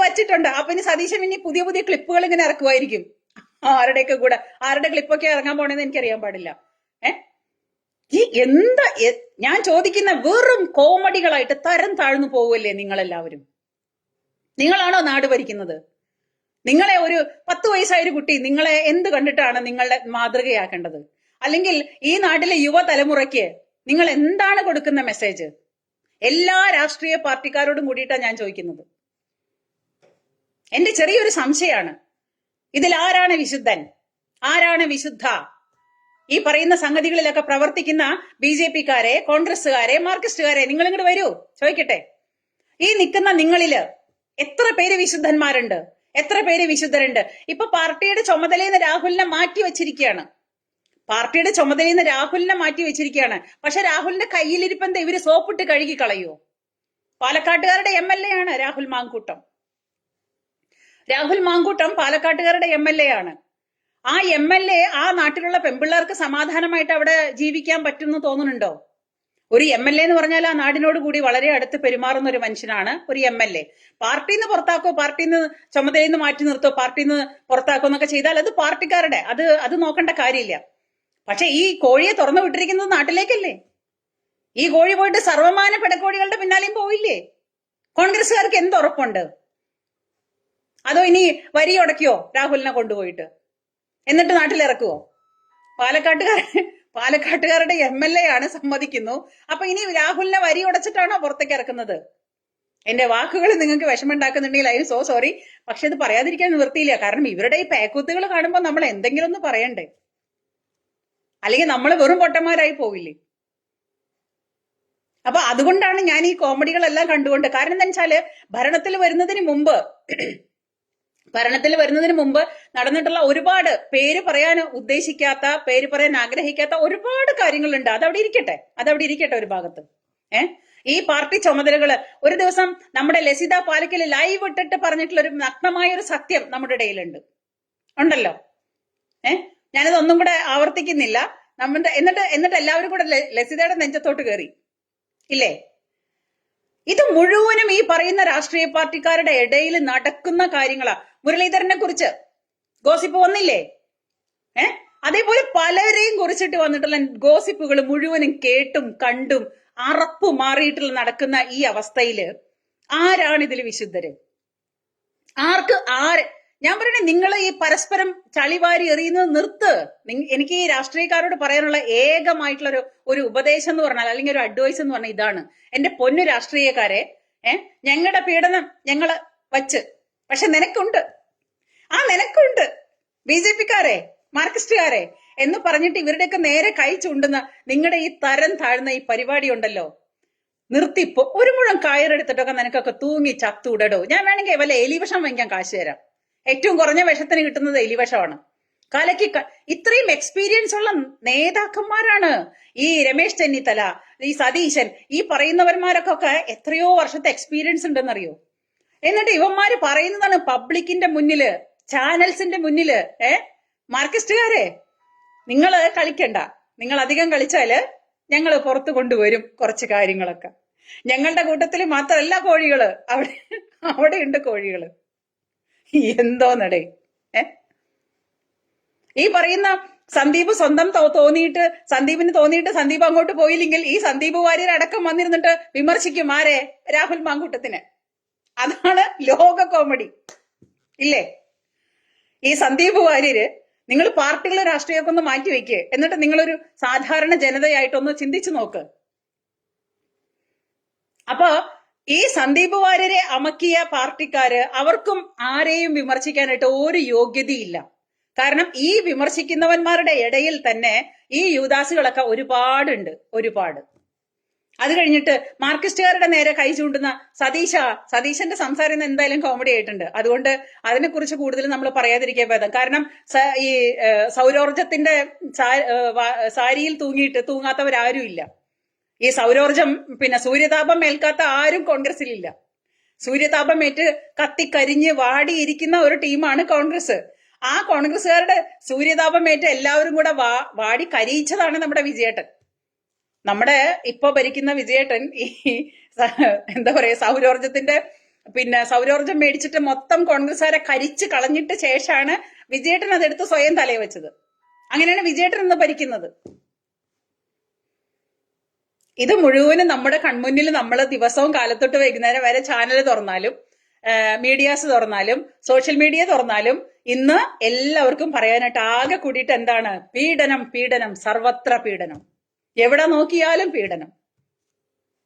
വച്ചിട്ടുണ്ട്. അപ്പൊ ഇനി സതീശൻ ഇനി പുതിയ ക്ലിപ്പുകൾ ഇങ്ങനെ ഇറക്കുമായിരിക്കും. ആരുടെയൊക്കെ കൂടെ ആരുടെ ക്ലിപ്പൊക്കെ ഇറങ്ങാൻ പോണെന്ന് എനിക്കറിയാൻ പാടില്ല. ഈ ഞാൻ ചോദിക്കുന്ന വെറും കോമഡികളായിട്ട് തരം താഴ്ന്നു പോവുമല്ലേ നിങ്ങളെല്ലാവരും? നിങ്ങളാണോ നാട് ഭരിക്കുന്നത്? നിങ്ങളെ ഒരു 10 വയസ്സായ ഒരു കുട്ടി നിങ്ങളെ എന്ത് കണ്ടിട്ടാണ് നിങ്ങളുടെ മാതൃകയാക്കേണ്ടത്? അല്ലെങ്കിൽ ഈ നാട്ടിലെ യുവതലമുറയ്ക്ക് നിങ്ങൾ എന്താണ് കൊടുക്കുന്ന മെസ്സേജ്? എല്ലാ രാഷ്ട്രീയ പാർട്ടിക്കാരോടും കൂടിയിട്ടാണ് ഞാൻ ചോദിക്കുന്നത്. എന്റെ ചെറിയൊരു സംശയമാണ്, ഇതിൽ ആരാണ് വിശുദ്ധൻ, ആരാണ് വിശുദ്ധ? ഈ പറയുന്ന സംഗതികളിലൊക്കെ പ്രവർത്തിക്കുന്ന BJPക്കാരെ, കോൺഗ്രസ്സുകാരെ, മാർക്സിസ്റ്റുകാരെ, നിങ്ങൾ ഇങ്ങോട്ട് വരൂ, ചോദിക്കട്ടെ. ഈ നിൽക്കുന്ന നിങ്ങളില് എത്ര പേര് വിശുദ്ധന്മാരുണ്ട്, എത്ര പേര് വിശുദ്ധരുണ്ട്? ഇപ്പൊ പാർട്ടിയുടെ ചുമതലയിൽ നിന്ന് രാഹുലിനെ മാറ്റി വെച്ചിരിക്കുകയാണ്. പക്ഷെ രാഹുലിന്റെ കയ്യിലിരിപ്പെന്താ? ഇവര് സോപ്പിട്ട് കഴുകി കളയോ? പാലക്കാട്ടുകാരുടെ MLA ആണ് രാഹുൽ മാങ്കൂട്ടം. പാലക്കാട്ടുകാരുടെ MLA ആണ്. ആ MLA ആ നാട്ടിലുള്ള പെൺപിള്ളേർക്ക് സമാധാനമായിട്ട് അവിടെ ജീവിക്കാൻ പറ്റുമെന്ന് തോന്നുന്നുണ്ടോ? ഒരു MLA എന്ന് പറഞ്ഞാൽ ആ നാടിനോട് കൂടി വളരെ അടുത്ത് പെരുമാറുന്ന ഒരു മനുഷ്യനാണ് ഒരു MLA. പാർട്ടിയിൽ നിന്ന് പുറത്താക്കോ, പാർട്ടിയിൽ നിന്ന് ചുമതലയിൽ നിന്ന് മാറ്റി നിർത്തോ, പാർട്ടിയിൽ നിന്ന് പുറത്താക്കോ എന്നൊക്കെ ചെയ്താൽ അത് പാർട്ടിക്കാരുടെ, അത് നോക്കേണ്ട കാര്യമില്ല. പക്ഷെ ഈ കോഴിയെ തുറന്നു വിട്ടിരിക്കുന്നത് നാട്ടിലേക്കല്ലേ? ഈ കോഴി പോയിട്ട് സർവമാന പെടക്കോഴികളുടെ പിന്നാലെയും പോയില്ലേ? കോൺഗ്രസ്സുകാർക്ക് എന്ത് ഉറപ്പുണ്ട്? അതോ ഇനി വരി ഉടക്കിയോ രാഹുലിനെ കൊണ്ടുപോയിട്ട്, എന്നിട്ട് നാട്ടിലിറക്കുവോ? പാലക്കാട്ടുകാരുടെ MLA ആണ്, സമ്മതിക്കുന്നു. അപ്പൊ ഇനി രാഹുലിനെ വരി ഉടച്ചിട്ടാണോ പുറത്തേക്ക് ഇറക്കുന്നത്? എന്റെ വാക്കുകൾ നിങ്ങൾക്ക് വിഷമുണ്ടാക്കുന്നുണ്ടെങ്കിൽ ഐ സോ സോറി. പക്ഷെ ഇത് പറയാതിരിക്കാൻ നിവൃത്തിയില്ല. കാരണം ഇവരുടെ ഈ പേക്കൂത്തുകൾ കാണുമ്പോൾ നമ്മൾ എന്തെങ്കിലും ഒന്ന് പറയണ്ടേ? അല്ലെങ്കിൽ നമ്മൾ വെറും പൊട്ടന്മാരായി പോവില്ലേ? അപ്പൊ അതുകൊണ്ടാണ് ഞാൻ ഈ കോമഡികളെല്ലാം കണ്ടുകൊണ്ട്, കാരണം എന്താ വെച്ചാല് ഭരണത്തിൽ വരുന്നതിന് മുമ്പ് നടന്നിട്ടുള്ള ഒരുപാട് പേര് പറയാൻ ഉദ്ദേശിക്കാത്ത, പേര് പറയാൻ ആഗ്രഹിക്കാത്ത ഒരുപാട് കാര്യങ്ങളുണ്ട്. അതവിടെ ഇരിക്കട്ടെ ഒരു ഭാഗത്ത്. ഈ പാർട്ടി ചുമതലകള് ഒരു ദിവസം നമ്മുടെ ലസിത പാലക്കൽ ലൈവ് ഇട്ടിട്ട് പറഞ്ഞിട്ടുള്ള ഒരു നഗ്നമായ ഒരു സത്യം നമ്മുടെ ഇടയിലുണ്ട്, ഉണ്ടല്ലോ. ഞാനത് ഒന്നും കൂടെ ആവർത്തിക്കുന്നില്ല. എന്നിട്ട് എല്ലാവരും കൂടെ ലസിതയുടെ നെഞ്ചത്തോട്ട് കയറി ഇല്ലേ? ഇത് മുഴുവനും ഈ പറയുന്ന രാഷ്ട്രീയ പാർട്ടിക്കാരുടെ ഇടയിൽ നടക്കുന്ന കാര്യങ്ങളാ. മുരളീധരനെ കുറിച്ച് ഗോസിപ്പ് വന്നില്ലേ? അതേപോലെ പലരെയും കുറിച്ചിട്ട് വന്നിട്ടുള്ള ഗോസിപ്പുകൾ മുഴുവനും കേട്ടും കണ്ടും അറപ്പ് മാറിയിട്ടുള്ള നടക്കുന്ന ഈ അവസ്ഥയില് ആരാണ് ഇതിൽ വിശുദ്ധര്? ഞാൻ പറയണേ, നിങ്ങൾ ഈ പരസ്പരം ചളിവാരി എറിയുന്നത് നിർത്ത്. എനിക്ക് ഈ രാഷ്ട്രീയക്കാരോട് പറയാനുള്ള ഏകമായിട്ടുള്ള ഒരു ഉപദേശം എന്ന് പറഞ്ഞാൽ, അല്ലെങ്കിൽ ഒരു അഡ്വൈസ് എന്ന് പറഞ്ഞാൽ ഇതാണ്. എന്റെ പൊന്നു രാഷ്ട്രീയക്കാരെ, ഞങ്ങളുടെ പീഡനം ഞങ്ങള് വച്ച്, പക്ഷെ നിനക്കുണ്ട് BJPക്കാരെ, മാർക്സിസ്റ്റുകാരെ എന്ന് പറഞ്ഞിട്ട് ഇവരുടെയൊക്കെ നേരെ കൈ ചൂണ്ടുന്ന നിങ്ങളുടെ ഈ തരം താഴ്ന്ന ഈ പരിപാടി ഉണ്ടല്ലോ, നിർത്തിപ്പോ ഒരു മുഴം കയറെടുത്തിട്ടൊക്കെ നിനക്കൊക്കെ തൂങ്ങി ചത്തുടടോ. ഞാൻ വേണമെങ്കിൽ വല്ല എലിവിഷം വാങ്ങിക്കാൻ കാശ് തരാം. ഏറ്റവും കുറഞ്ഞ വിഷത്തിന് കിട്ടുന്നത് എലിവിഷമാണ്. ഇത്രയും എക്സ്പീരിയൻസ് ഉള്ള നേതാക്കന്മാരാണ് ഈ രമേശ് ചെന്നിത്തല, ഈ സതീശൻ, ഈ പറയുന്നവന്മാരൊക്കെ എത്രയോ വർഷത്തെ എക്സ്പീരിയൻസ് ഉണ്ടെന്നറിയോ? എന്നിട്ട് ഇവന്മാര് പറയുന്നതാണ് പബ്ലിക്കിന്റെ മുന്നില്, ചാനൽസിന്റെ മുന്നില്, മാർക്സിസ്റ്റുകാരെ നിങ്ങള് കളിക്കണ്ട, നിങ്ങൾ അധികം കളിച്ചാല് ഞങ്ങള് പുറത്തു കൊണ്ടുവരും കുറച്ച് കാര്യങ്ങളൊക്കെ. ഞങ്ങളുടെ കൂട്ടത്തിൽ മാത്രമല്ല കോഴികള്, അവിടെ ഉണ്ട് കോഴികള്. എന്തോന്നടേ? ഈ പറയുന്ന സന്ദീപ് സ്വന്തം സന്ദീപിന് തോന്നിയിട്ട് സന്ദീപ് അങ്ങോട്ട് പോയില്ലെങ്കിൽ ഈ സന്ദീപ് വാര്യർ അടക്കം വന്നിരുന്നിട്ട് വിമർശിക്കും ആരെ? രാഹുൽ മാങ്കൂട്ടത്തിനെ. അതാണ് ലോക കോമഡി ഇല്ലേ? ഈ സന്ദീപ് വാര്യര്, നിങ്ങൾ പാർട്ടികളെ രാഷ്ട്രീയമൊക്കെ ഒന്ന് മാറ്റി വെക്ക്, എന്നിട്ട് നിങ്ങളൊരു സാധാരണ ജനതയായിട്ടൊന്ന് ചിന്തിച്ചു നോക്ക്. അപ്പൊ ഈ സന്ദീപ് വാര്യരെ അമക്കിയ പാർട്ടിക്കാര് അവർക്കും ആരെയും വിമർശിക്കാനായിട്ട് ഒരു യോഗ്യതയില്ല. കാരണം ഈ വിമർശിക്കുന്നവന്മാരുടെ ഇടയിൽ തന്നെ ഈ യുവദാസുകളൊക്കെ ഒരുപാട്. അത് കഴിഞ്ഞിട്ട് മാർക്സിസ്റ്റുകാരുടെ നേരെ കൈ ചൂണ്ടുന്ന സതീശന്റെ സംസാരം എന്തായാലും കോമഡി ആയിട്ടുണ്ട്. അതുകൊണ്ട് അതിനെക്കുറിച്ച് കൂടുതൽ നമ്മൾ പറയാതിരിക്കാൻ ഭേദം. കാരണം ഈ സൗരോർജത്തിന്റെ സാരിയിൽ തൂങ്ങാത്തവരാരും ഇല്ല. ഈ സൗരോർജം പിന്നെ സൂര്യതാപം ഏൽക്കാത്ത ആരും കോൺഗ്രസിലില്ല. സൂര്യതാപമേറ്റ് കത്തിക്കരിഞ്ഞ് വാടിയിരിക്കുന്ന ഒരു ടീമാണ് കോൺഗ്രസ്. ആ കോൺഗ്രസ്സുകാരുടെ സൂര്യതാപമേറ്റ് എല്ലാവരും കൂടെ വാടി കരിയിച്ചതാണ് നമ്മുടെ വിജയേട്ടൻ. നമ്മുടെ ഇപ്പൊ ഭരിക്കുന്ന വിജയേട്ടൻ ഈ എന്താ പറയാ സൗരോർജം മേടിച്ചിട്ട് മൊത്തം കോൺഗ്രസ്സുകാരെ കരിച്ച് കളഞ്ഞിട്ട് ശേഷമാണ് വിജയേട്ടൻ അതെടുത്ത് സ്വയം തലയിൽ വെച്ചത്. അങ്ങനെയാണ് വിജയേട്ടൻ ഇന്ന് ഭരിക്കുന്നത്. ഇത് മുഴുവനും നമ്മുടെ കൺമുന്നിൽ നമ്മൾ ദിവസവും കാലത്തൊട്ട് വൈകുന്നേരം വരെ ചാനൽ തുറന്നാലും മീഡിയാസ് തുറന്നാലും സോഷ്യൽ മീഡിയ തുറന്നാലും ഇന്ന് എല്ലാവർക്കും പറയാനായിട്ട് ആകെ കൂടിയിട്ട് എന്താണ്? പീഡനം, സർവത്ര പീഡനം, എവിടെ നോക്കിയാലും പീഡനം.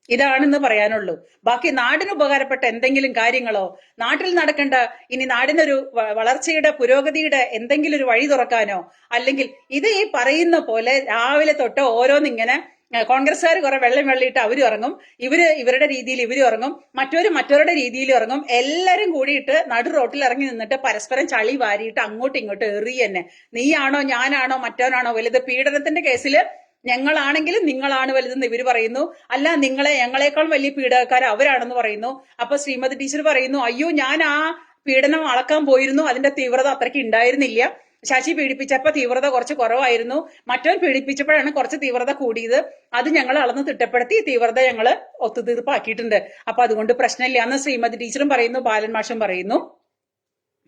ഇതാണെന്ന് പറയാനുള്ളൂ. ബാക്കി നാടിന് ഉപകാരപ്പെട്ട എന്തെങ്കിലും കാര്യങ്ങളോ, നാട്ടിൽ നടക്കേണ്ട ഇനി നാടിനൊരു വളർച്ചയുടെ പുരോഗതിയുടെ എന്തെങ്കിലും ഒരു വഴി തുറക്കാനോ, അല്ലെങ്കിൽ ഇത് ഈ പറയുന്ന പോലെ രാവിലെ തൊട്ട് ഓരോന്നിങ്ങനെ കോൺഗ്രസ്സുകാർ കുറെ വെള്ളിയിട്ട് അവരും ഇറങ്ങും, ഇവരുടെ രീതിയിൽ ഇവരും ഇറങ്ങും, മറ്റവരുടെ രീതിയിൽ ഇറങ്ങും. എല്ലാരും കൂടിയിട്ട് നടു റോട്ടിൽ ഇറങ്ങി നിന്നിട്ട് പരസ്പരം ചളി വാരിയിട്ട് അങ്ങോട്ടും ഇങ്ങോട്ടും എറി തന്നെ. നീയാണോ ഞാനാണോ മറ്റവനാണോ വലുത്? പീഡനത്തിന്റെ കേസില് ഞങ്ങളാണെങ്കിലും നിങ്ങളാണ് വലുതെന്ന് ഇവര് പറയുന്നു. അല്ല, ഞങ്ങളെക്കാൾ വലിയ പീഡകക്കാർ അവരാണെന്ന് പറയുന്നു. അപ്പൊ ശ്രീമതി ടീച്ചർ പറയുന്നു, അയ്യോ ഞാൻ ആ പീഡനം അളക്കാൻ പോയിരുന്നു, അതിന്റെ തീവ്രത അത്രയ്ക്ക് ഉണ്ടായിരുന്നില്ല. ശശി പീഡിപ്പിച്ചപ്പോ തീവ്രത കുറച്ച് കുറവായിരുന്നു, മറ്റവൻ പീഡിപ്പിച്ചപ്പോഴാണ് കുറച്ച് തീവ്രത കൂടിയത്. അത് ഞങ്ങൾ അളന്ന് തിട്ടപ്പെടുത്തി തീവ്രത ഞങ്ങൾ ഒത്തുതീർപ്പാക്കിയിട്ടുണ്ട്. അപ്പൊ അതുകൊണ്ട് പ്രശ്നമില്ല എന്ന് ശ്രീമതി ടീച്ചറും പറയുന്നു, ബാലൻ മാഷും പറയുന്നു.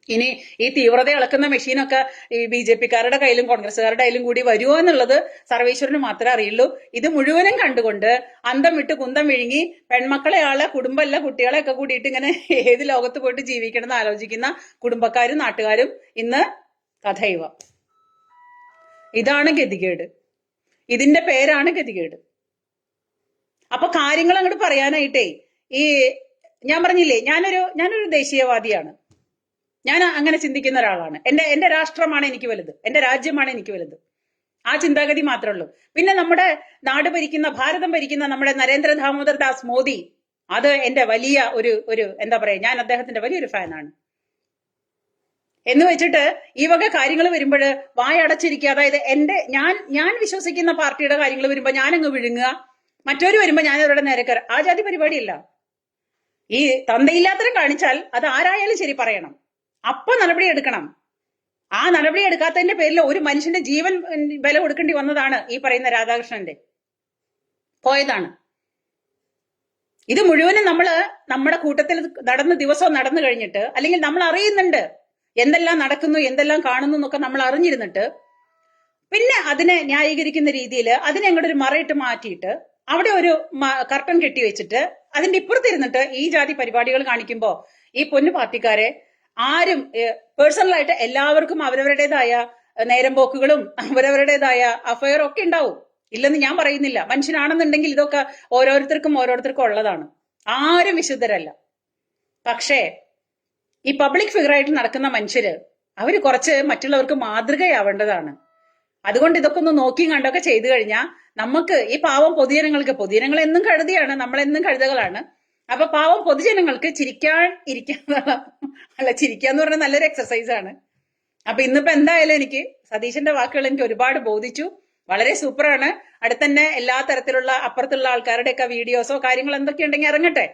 ഇനി ഈ തീവ്രത അളക്കുന്ന മെഷീനൊക്കെ ഈ BJP-ക്കാരുടെ കയ്യിലും കോൺഗ്രസ്സുകാരുടെ കയ്യിലും കൂടി വരുമോ എന്നുള്ളത് സർവേശ്വരന് മാത്രമേ അറിയുള്ളൂ. ഇത് മുഴുവനും കണ്ടുകൊണ്ട് അന്തം വിട്ട് കുന്തം വിഴുങ്ങി പെൺമക്കളെ കുടുംബമല്ല കുട്ടികളെ ഒക്കെ കൂടിയിട്ട് ഇങ്ങനെ ഏത് ലോകത്ത് പോയിട്ട് ജീവിക്കണം എന്ന് ആലോചിക്കുന്ന കുടുംബക്കാരും നാട്ടുകാരും ഇന്ന് കഥയുവ. ഇതാണ് ഗതികേട്. ഇതിന്റെ പേരാണ് ഗതികേട്. അപ്പൊ കാര്യങ്ങൾ അങ്ങോട്ട് പറയാനായിട്ടേ ഈ ഞാൻ പറഞ്ഞില്ലേ, ഞാനൊരു ദേശീയവാദിയാണ്. ഞാൻ അങ്ങനെ ചിന്തിക്കുന്ന ഒരാളാണ്. എന്റെ രാഷ്ട്രമാണ് എനിക്ക് വലുത്, എന്റെ രാജ്യമാണ് എനിക്ക് വലുത്. ആ ചിന്താഗതി മാത്രമേ ഉള്ളൂ. പിന്നെ നമ്മുടെ നാട് ഭരിക്കുന്ന, ഭാരതം ഭരിക്കുന്ന നമ്മുടെ നരേന്ദ്ര ദാമോദർ ദാസ് മോദി, അത് എന്റെ വലിയ ഒരു എന്താ പറയാ, ഞാൻ അദ്ദേഹത്തിന്റെ വലിയൊരു ഫാനാണ്. എന്ന് വെച്ചിട്ട് ഈ വക കാര്യങ്ങൾ വരുമ്പോൾ വായടച്ചിരിക്കുക. അതായത് ഞാൻ വിശ്വസിക്കുന്ന പാർട്ടിയുടെ കാര്യങ്ങൾ വരുമ്പോ ഞാനങ്ങ് വിഴുങ്ങുക, മറ്റൊരു വരുമ്പോ ഞാൻ അവരുടെ നേരെ കയറുക. ആ ജാതി പരിപാടിയല്ല. ഈ തന്തയില്ലാത്തരം കാണിച്ചാൽ അത് ആരായാലും ശരി പറയണം, അപ്പൊ നടപടി എടുക്കണം. ആ നടപടി എടുക്കാത്തതിന്റെ പേരിൽ ഒരു മനുഷ്യന്റെ ജീവൻ വില കൊടുക്കേണ്ടി വന്നതാണ് ഈ പറയുന്ന രാധാകൃഷ്ണന്റെ പോയതാണ്. ഇത് മുഴുവനും നമ്മുടെ കൂട്ടത്തിൽ ദിവസവും നടന്നു കഴിഞ്ഞിട്ട്, അല്ലെങ്കിൽ നമ്മൾ അറിയുന്നുണ്ട് എന്തെല്ലാം നടക്കുന്നു, എന്തെല്ലാം കാണുന്നു എന്നൊക്കെ നമ്മൾ അറിഞ്ഞിരുന്നിട്ട്, പിന്നെ അതിനെ ന്യായീകരിക്കുന്ന രീതിയിൽ അതിനെ അങ്ങോട്ട് ഒരു മറയിട്ട് മാറ്റിയിട്ട് അവിടെ ഒരു കർട്ടൻ കെട്ടി വെച്ചിട്ട് അതിന്റെ ഇപ്പുറത്തിരുന്നിട്ട് ഈ ജാതി പരിപാടികൾ കാണിക്കുമ്പോ ഈ പൊന്നു പാർട്ടിക്കാരെ ആരും പേഴ്സണലായിട്ട് എല്ലാവർക്കും അവരവരുടേതായ നേരം പോക്കുകളും അവരവരുടേതായ അഫയറും ഒക്കെ ഉണ്ടാവും. ഇല്ലെന്ന് ഞാൻ പറയുന്നില്ല. മനുഷ്യനാണെന്നുണ്ടെങ്കിൽ ഇതൊക്കെ ഓരോരുത്തർക്കും ഉള്ളതാണ്. ആരും വിശുദ്ധരല്ല. പക്ഷേ ഈ പബ്ലിക് ഫിഗറായിട്ട് നടക്കുന്ന മനുഷ്യര് അവര് കുറച്ച് മറ്റുള്ളവർക്ക് മാതൃകയാവേണ്ടതാണ്. അതുകൊണ്ട് ഇതൊക്കെ ഒന്ന് നോക്കിയും കണ്ടൊക്കെ ചെയ്തു കഴിഞ്ഞാൽ നമുക്ക് ഈ പാവം പൊതുജനങ്ങൾ എന്നും കഴുതിയാണ്, നമ്മളെന്നും കഴുതകളാണ്. അപ്പൊ പാവം പൊതുജനങ്ങൾക്ക് ചിരിക്കാന്ന് പറഞ്ഞാൽ നല്ലൊരു എക്സർസൈസ് ആണ്. അപ്പൊ ഇന്നിപ്പോ എന്തായാലും എനിക്ക് സതീശന്റെ വാക്കുകൾ എനിക്ക് ഒരുപാട് ബോധിച്ചു. വളരെ സൂപ്പറാണ്. അടുത്തന്നെ എല്ലാ തരത്തിലുള്ള അപ്പുറത്തുള്ള ആൾക്കാരുടെയൊക്കെ വീഡിയോസോ കാര്യങ്ങൾ എന്തൊക്കെ ഉണ്ടെങ്കിൽ ഇറങ്ങട്ടെ.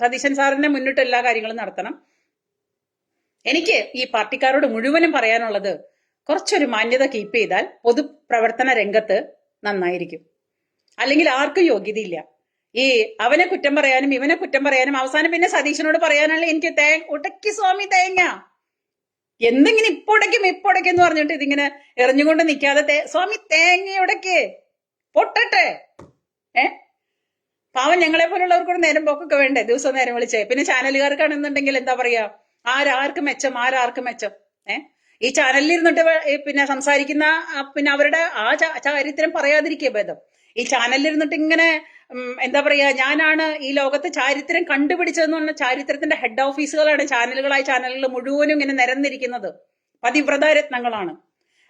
സതീശൻ സാറിനെ മുന്നിട്ട് എല്ലാ കാര്യങ്ങളും നടത്തണം. എനിക്ക് ഈ പാർട്ടിക്കാരോട് മുഴുവനും പറയാനുള്ളത്, കുറച്ചൊരു മാന്യത കീപ്പ് ചെയ്താൽ പൊതുപ്രവർത്തന രംഗത്ത് നന്നായിരിക്കും. അല്ലെങ്കിൽ ആർക്കും യോഗ്യതയില്ല. ഈ അവനെ കുറ്റം പറയാനും ഇവനെ കുറ്റം പറയാനും അവസാനം പിന്നെ സതീശനോട് പറയാനുള്ള എനിക്ക് ഉടക്കി സ്വാമി തേങ്ങ എന്തെങ്കിലും ഇപ്പോടയ്ക്കും എന്ന് പറഞ്ഞിട്ട് ഇതിങ്ങനെ എറിഞ്ഞുകൊണ്ട് നിൽക്കാതെ സ്വാമി തേങ്ങ ഉടക്ക് പൊട്ടട്ടെ. പാവം ഞങ്ങളെ പോലുള്ളവർക്കൂടെ നേരം പോക്കൊക്കെ വേണ്ടേ, ദിവസം നേരം വിളിച്ചേ. പിന്നെ ചാനലുകാർക്കാണെന്നുണ്ടെങ്കിൽ എന്താ പറയാ, ആർക്കും മെച്ചം. ഈ ചാനലിൽ ഇരുന്നിട്ട് പിന്നെ സംസാരിക്കുന്ന പിന്നെ അവരുടെ ആ ചാരിത്രം പറയാതിരിക്കുക ഭേദം. ഈ ചാനലിൽ ഇരുന്നിട്ട് ഇങ്ങനെ എന്താ പറയാ, ഞാനാണ് ഈ ലോകത്ത് ചാരിത്രം കണ്ടുപിടിച്ചതെന്ന് പറഞ്ഞ ചാരിത്രത്തിന്റെ ഹെഡ് ഓഫീസുകളാണ് ചാനലുകൾ മുഴുവനും ഇങ്ങനെ നിരന്നിരിക്കുന്നത്. പതിവ്രത രത്നങ്ങളാണ്.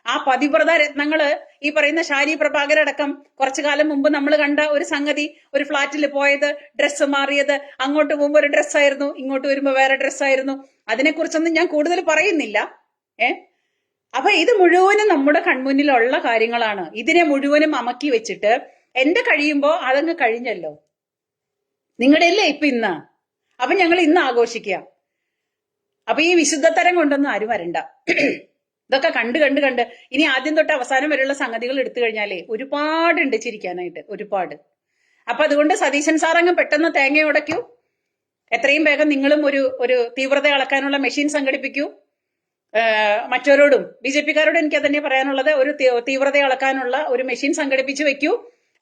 ആ പതിവ്രത രത്നങ്ങള് ഈ പറയുന്ന ഷാരി പ്രഭാകർ അടക്കം കുറച്ചു കാലം മുമ്പ് നമ്മൾ കണ്ട ഒരു സംഗതി, ഒരു ഫ്ലാറ്റിൽ പോയത്, ഡ്രസ്സ് മാറിയത്, അങ്ങോട്ട് പോകുമ്പോ ഒരു ഡ്രസ്സായിരുന്നു, ഇങ്ങോട്ട് വരുമ്പോ വേറെ ഡ്രസ്സായിരുന്നു. അതിനെക്കുറിച്ചൊന്നും ഞാൻ കൂടുതൽ പറയുന്നില്ല. അപ്പൊ ഇത് മുഴുവനും നമ്മുടെ കൺമുന്നിലുള്ള കാര്യങ്ങളാണ്. ഇതിനെ മുഴുവനും അമക്കി വെച്ചിട്ട് എന്റെ കഴിയുമ്പോ അതങ്ങ് കഴിഞ്ഞല്ലോ, നിങ്ങളുടെ അല്ലേ ഇപ്പൊ ഇന്ന്, അപ്പൊ ഞങ്ങൾ ഇന്ന് ആഘോഷിക്കുക. അപ്പൊ ഈ വിശുദ്ധത്തരം കൊണ്ടൊന്നും ആരും വരണ്ട. ഇതൊക്കെ കണ്ട് കണ്ട് കണ്ട് ഇനി ആദ്യം തൊട്ട് അവസാനം വരെയുള്ള സംഗതികൾ എടുത്തു കഴിഞ്ഞാലേ ഒരുപാടുണ്ട് ചിരിക്കാനായിട്ട്, ഒരുപാട്. അപ്പൊ അതുകൊണ്ട് സതീശൻ സാറങ്ങ് പെട്ടെന്ന് തേങ്ങ ഉടയ്ക്കൂ. എത്രയും വേഗം നിങ്ങളും ഒരു തീവ്രത അളക്കാനുള്ള മെഷീൻ സംഘടിപ്പിക്കൂ. മറ്റവരോടും BJP-കാരോടും എനിക്ക് അതന്നെ പറയാനുള്ളത്, ഒരു തീവ്രത അളക്കാനുള്ള ഒരു മെഷീൻ സംഘടിപ്പിച്ചു വെക്കൂ.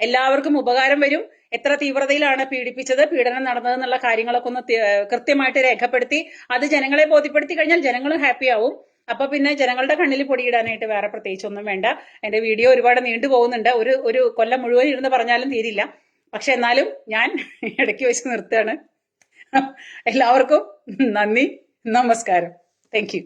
എല്ലാവർക്കും ഉപകാരം വരും. എത്ര തീവ്രതയിലാണ് പീഡിപ്പിച്ചത്, പീഡനം നടന്നതെന്നുള്ള കാര്യങ്ങളൊക്കെ ഒന്ന് കൃത്യമായിട്ട് രേഖപ്പെടുത്തി അത് ജനങ്ങളെ ബോധ്യപ്പെടുത്തി കഴിഞ്ഞാൽ ജനങ്ങളും ഹാപ്പി ആവും. അപ്പൊ പിന്നെ ജനങ്ങളുടെ കണ്ണിൽ പൊടിയിടാനായിട്ട് വേറെ പ്രത്യേകിച്ച് ഒന്നും വേണ്ട. എന്റെ വീഡിയോ ഒരുപാട് നീണ്ടു പോകുന്നുണ്ട്, ഒരു കൊല്ലം മുഴുവൻ ഇരുന്ന് പറഞ്ഞാലും തീരില്ല. പക്ഷെ എന്നാലും ഞാൻ ഇടയ്ക്ക് വെച്ച് നിർത്തുകയാണ്. എല്ലാവർക്കും നന്ദി, നമസ്കാരം. Thank you.